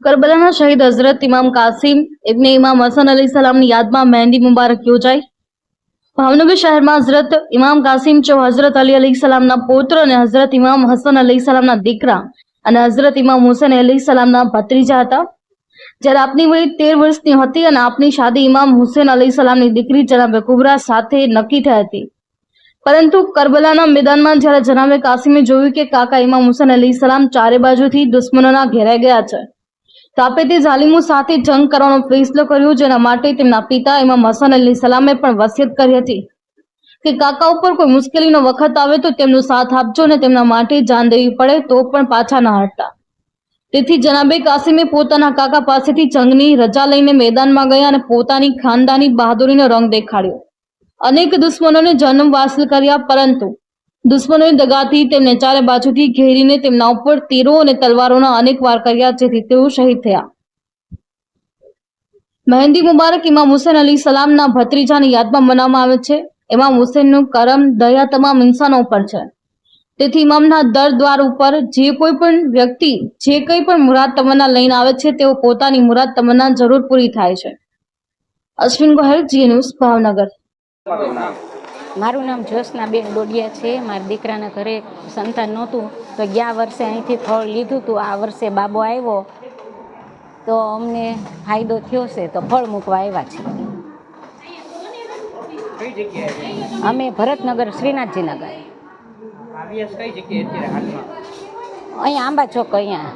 કરબલાના શહીદ હઝરત ઇમામ કાસિમ ઇબ્ને ઇમામ હસન અલી સલામની યાદમાં મહેંદી મુબારક યોજાઈ। ભાવનગર શહેરમાં હઝરત ઇમામ કાસિમ જો હઝરત અલી અલી સલામના પુત્ર અને હઝરત ઇમામ હસન અલી સલામના દીકરા અને હઝરત ઇમામ હુસૈન અલી સલામના ભત્રીજા હતા। જ્યારે આપની વય 13 વર્ષની હતી અને આપની શાદી ઇમામ હુસૈન અલી સલામની દીકરી જનાબે કુબરા સાથે નક્કી થઈ હતી। પરંતુ કરબલાના મેદાનમાં જ્યારે જનાબે કાસિમે જોયું કે કાકા ઇમામ હુસૈન અલી સલામ ચારે બાજુથી દુશ્મનોના ઘેરાઈ ગયા છે, તો આપે તે ઝાલિમો સાથે જંગ કરવાનો ફેસલો કર્યો, જેના માટે તેમના પિતા ઇમામ હસન અલી સલામે પણ વસિયત કરી હતી કે કાકા ઉપર કોઈ મુશ્કેલીનો વખત આવે તો તેમનો સાથ આપજો અને તેમના માટે જાન દેવી પડે તો પણ પાછા ન હટતા। તેથી જનાબે કાસિમે પોતાના કાકા પાસેથી જંગની રજા લઈને મેદાનમાં ગયા અને પોતાની ખાનદાની બહાદુરીનો રંગ દેખાડ્યો। અનેક દુશ્મનોને જન્મ વાસલ કર્યા, પરંતુ દુશ્મનોની દગાથી તેમને ચારે બાજુથી ઘેરીને તેમના ઉપર તીરો અને તલવારોના અનેક વાર કર્યા, જેથી તેઓ શહીદ થયા। મહેંદી મુબારક ઇમામ હુસૈન અલી સલામના ભત્રીજાની યાદમાં મનાવવામાં આવે છે। ઇમામ હુસૈનનું કરમ દયા તમામ ઇન્સાનો ઉપર છે, તેથી ઇમામના દર દ્વાર ઉપર જે કોઈ પણ વ્યક્તિ જે કંઈ પણ મુરાદ તમન્ના લઈને આવે છે, તેઓ પોતાની મુરાદ તમન્ના જરૂર પૂરી થાય છે। અશ્વિન ગોહેલ, જી ન્યૂઝ, ભાવનગર। મારું નામ જ્યોત્સનાબેન ડોડિયા છે। મારા દીકરાના ઘરે સંતાન નહોતું તો ગયા વર્ષે અહીંથી ફળ લીધું હતું। આ વર્ષે બાબો આવ્યો તો અમને ફાયદો થયો છે, તો ફળ મૂકવા આવ્યા છીએ। અમે ભરતનગર શ્રીનાથજી નગર, અહીંયા આંબા ચોક, અહીંયા